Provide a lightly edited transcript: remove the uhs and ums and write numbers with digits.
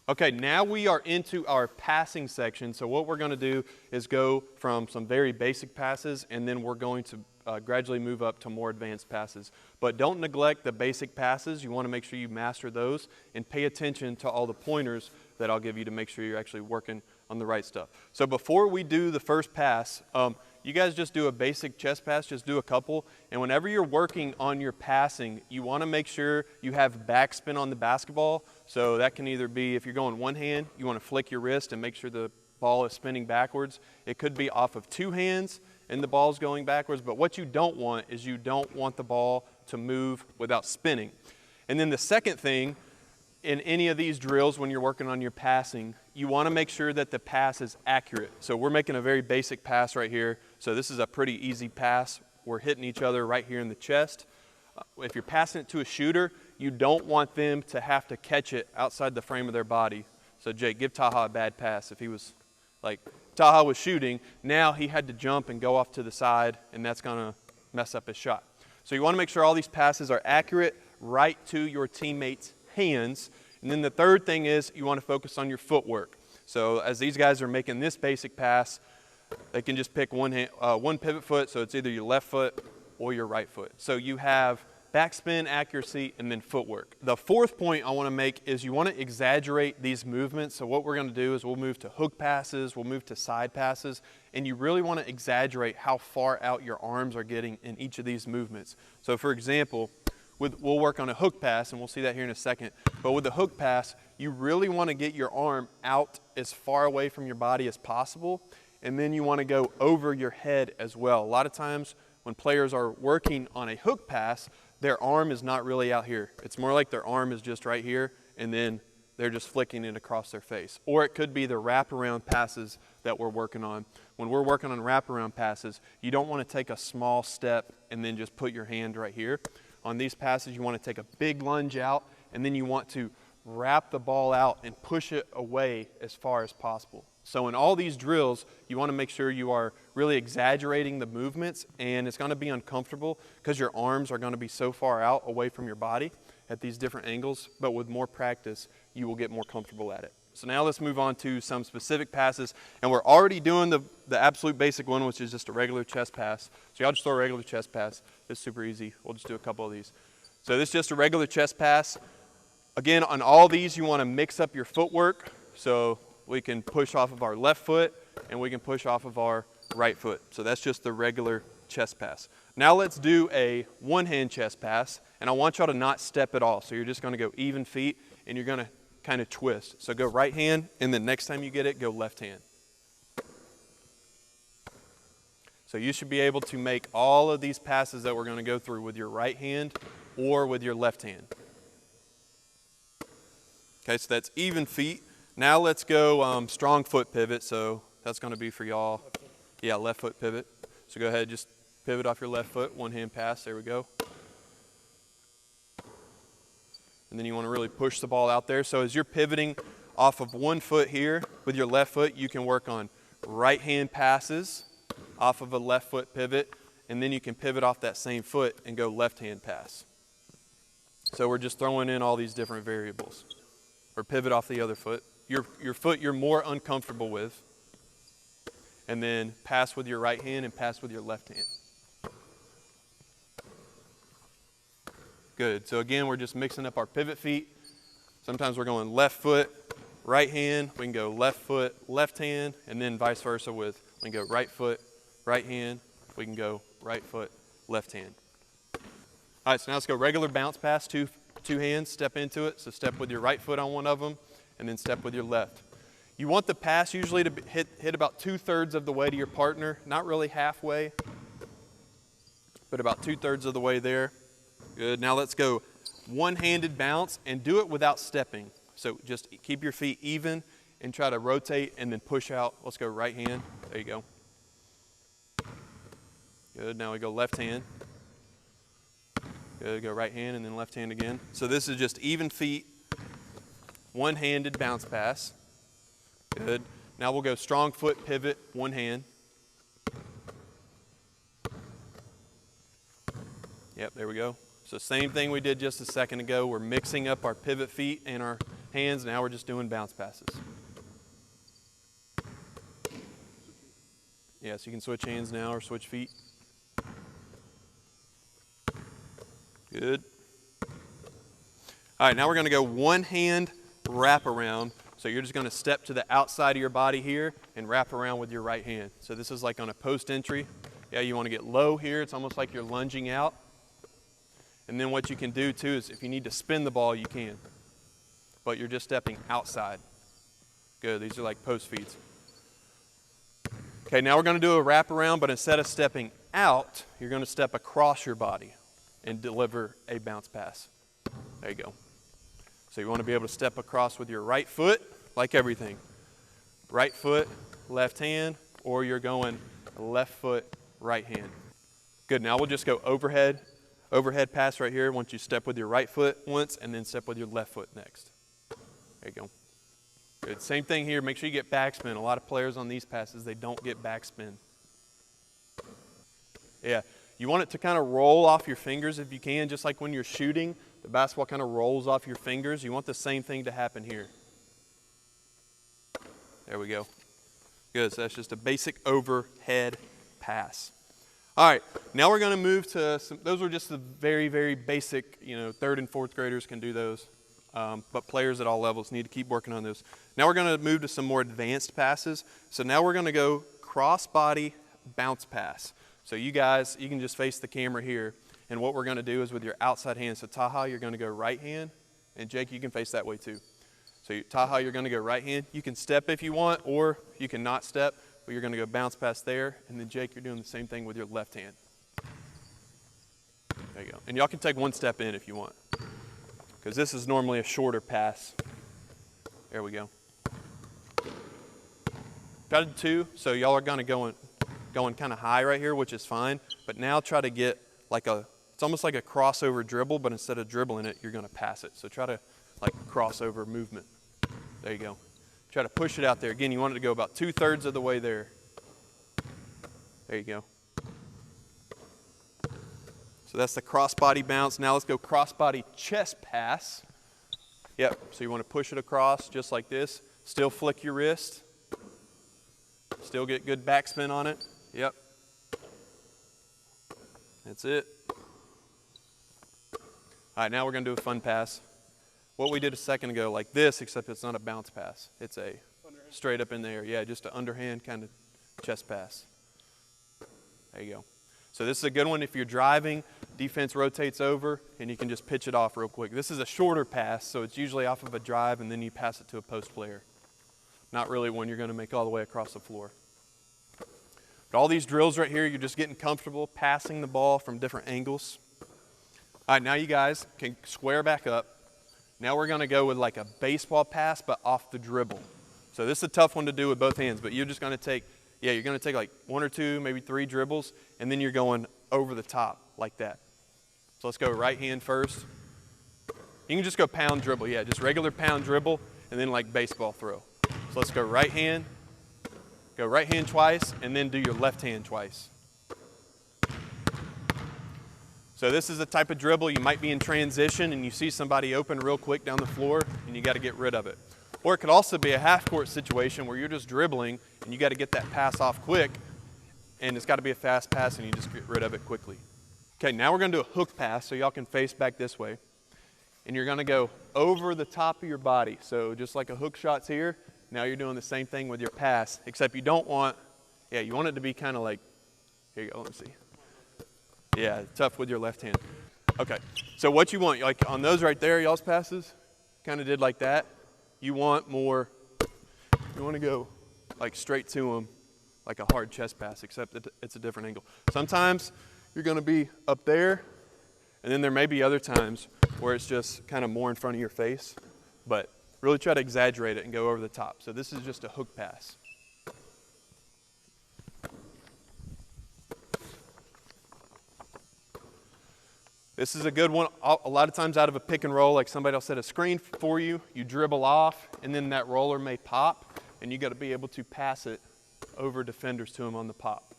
Okay, now we are into our passing section. So what we're going to do is go from some very basic passes, and then we're going to gradually move up to more advanced passes. But don't neglect the basic passes. You want to make sure you master those and pay attention to all the pointers that I'll give you to make sure you're actually working on the right stuff. So before we do the first pass, you guys just do a basic chest pass, just do a couple. And whenever you're working on your passing, you want to make sure you have backspin on the basketball. So that can either be, if you're going one hand, you want to flick your wrist and make sure the ball is spinning backwards. It could be off of two hands and the ball's going backwards. But what you don't want is you don't want the ball to move without spinning. And then the second thing, in any of these drills when you're working on your passing, you want to make sure that the pass is accurate. So we're making a very basic pass right here. So this is a pretty easy pass. We're hitting each other right here in the chest. If you're passing it to a shooter, you don't want them to have to catch it outside the frame of their body. So Jake, give Taha a bad pass. If he was like, Taha was shooting, now he had to jump and go off to the side, and that's going to mess up his shot. So you want to make sure all these passes are accurate, right to your teammates' hands. And then the third thing is you want to focus on your footwork. So as these guys are making this basic pass, they can just pick one pivot foot, so it's either your left foot or your right foot. So you have backspin, accuracy, and then footwork. The fourth point I want to make is you want to exaggerate these movements. So what we're going to do is we'll move to hook passes, we'll move to side passes, and you really want to exaggerate how far out your arms are getting in each of these movements. So for example, we'll work on a hook pass, and we'll see that here in a second. But with the hook pass, you really want to get your arm out as far away from your body as possible, and then you want to go over your head as well. A lot of times when players are working on a hook pass, their arm is not really out here. It's more like their arm is just right here, and then they're just flicking it across their face. Or it could be the wraparound passes that we're working on. When we're working on wraparound passes, you don't want to take a small step and then just put your hand right here. On these passes, you want to take a big lunge out, and then you want to wrap the ball out and push it away as far as possible. So in all these drills, you want to make sure you are really exaggerating the movements, and it's going to be uncomfortable because your arms are going to be so far out away from your body at these different angles, but with more practice, you will get more comfortable at it. So now let's move on to some specific passes, and we're already doing the absolute basic one, which is just a regular chest pass. So y'all just throw a regular chest pass. It's super easy. We'll just do a couple of these. So this is just a regular chest pass. Again, on all these, you want to mix up your footwork. So we can push off of our left foot, and we can push off of our right foot. So that's just the regular chest pass. Now let's do a one-hand chest pass, and I want y'all to not step at all. So you're just going to go even feet, and you're going to kind of twist. So go right hand, and then next time you get it, go left hand. So you should be able to make all of these passes that we're going to go through with your right hand or with your left hand. Okay, so that's even feet. Now let's go strong foot pivot. So that's going to be for y'all. Yeah, left foot pivot. So go ahead, just pivot off your left foot, one hand pass. There we go. And then you want to really push the ball out there. So as you're pivoting off of one foot here with your left foot, you can work on right hand passes off of a left foot pivot, and then you can pivot off that same foot and go left hand pass. So we're just throwing in all these different variables. Or pivot off the other foot. Your foot you're more uncomfortable with, and then pass with your right hand and pass with your left hand. Good. So again, we're just mixing up our pivot feet. Sometimes we're going left foot, right hand. We can go left foot, left hand, and then vice versa we can go right foot, right hand. We can go right foot, left hand. All right, so now let's go regular bounce pass, two hands, step into it. So step with your right foot on one of them, and then step with your left. You want the pass usually to hit about 2/3 of the way to your partner, not really halfway, but about 2/3 of the way there. Good. Now let's go one-handed bounce and do it without stepping. So just keep your feet even and try to rotate and then push out. Let's go right hand. There you go. Good. Now we go left hand. Good. Go right hand and then left hand again. So this is just even feet, one-handed bounce pass. Good. Now we'll go strong foot pivot, one hand. Yep, there we go. So same thing we did just a second ago. We're mixing up our pivot feet and our hands. Now we're just doing bounce passes. Yeah, so you can switch hands now or switch feet. Good. All right, now we're going to go one hand wrap around. So you're just going to step to the outside of your body here and wrap around with your right hand. So this is like on a post entry. Yeah, you want to get low here. It's almost like you're lunging out. And then what you can do too is if you need to spin the ball, you can. But you're just stepping outside. Good, these are like post feeds. Okay, now we're going to do a wraparound, but instead of stepping out, you're going to step across your body and deliver a bounce pass. There you go. So you want to be able to step across with your right foot, like everything. Right foot, left hand, or you're going left foot, right hand. Good, now we'll just go overhead pass right here. Once you step with your right foot once, and then step with your left foot next. There you go. Good, same thing here, make sure you get backspin. A lot of players on these passes, they don't get backspin. Yeah, you want it to kind of roll off your fingers if you can, just like when you're shooting, the basketball kind of rolls off your fingers. You want the same thing to happen here. There we go. Good, so that's just a basic overhead pass. All right, now we're going to move to some, those are just the very, very basic, third and fourth graders can do those. But players at all levels need to keep working on those. Now we're going to move to some more advanced passes. So now we're going to go cross-body bounce pass. So you guys, you can just face the camera here. And what we're going to do is with your outside hand. So Taha, you're going to go right hand. And Jake, you can face that way too. So Taha, you're going to go right hand. You can step if you want, or you can not step. But you're going to go bounce pass there. And then Jake, you're doing the same thing with your left hand. There you go. And y'all can take one step in if you want, because this is normally a shorter pass. There we go. Got it two, so y'all are going to going kind of high right here, which is fine. But now try to get like it's almost like a crossover dribble, but instead of dribbling it, you're going to pass it. So try to like crossover movement. There you go. Try to push it out there. Again, you want it to go about 2/3 of the way there. There you go. So that's the cross-body bounce. Now let's go cross-body chest pass. Yep, so you want to push it across just like this. Still flick your wrist. Still get good backspin on it. Yep. That's it. All right, now we're going to do a fun pass. What we did a second ago, like this, except it's not a bounce pass. It's a underhand. Straight up in the air. Yeah, just an underhand kind of chest pass. There you go. So this is a good one if you're driving, defense rotates over, and you can just pitch it off real quick. This is a shorter pass, so it's usually off of a drive, and then you pass it to a post player. Not really one you're going to make all the way across the floor. But all these drills right here, you're just getting comfortable passing the ball from different angles. All right, now you guys can square back up. Now we're going to go with like a baseball pass, but off the dribble. So this is a tough one to do with both hands, but you're just going to take, you're going to take like 1 or 2, maybe 3 dribbles, and then you're going over the top like that. So let's go right hand first. You can just go pound dribble, just regular pound dribble, and then like baseball throw. So let's go right hand twice, and then do your left hand twice. So this is the type of dribble you might be in transition and you see somebody open real quick down the floor and you got to get rid of it. Or it could also be a half court situation where you're just dribbling and you got to get that pass off quick, and it's got to be a fast pass and you just get rid of it quickly. Okay, now we're going to do a hook pass so y'all can face back this way. And you're going to go over the top of your body. So just like a hook shot's here, now you're doing the same thing with your pass, except you don't want, you want it to be kind of like, here you go, let me see. Yeah, tough with your left hand. Okay, so what you want, like on those right there, y'all's passes, kind of did like that. You want more, you want to go like straight to them, like a hard chest pass, except it's a different angle. Sometimes you're going to be up there, and then there may be other times where it's just kind of more in front of your face, but really try to exaggerate it and go over the top. So this is just a hook pass. This is a good one. A lot of times out of a pick and roll, like somebody will set a screen for you, you dribble off, and then that roller may pop, and you got to be able to pass it over defenders to them on the pop.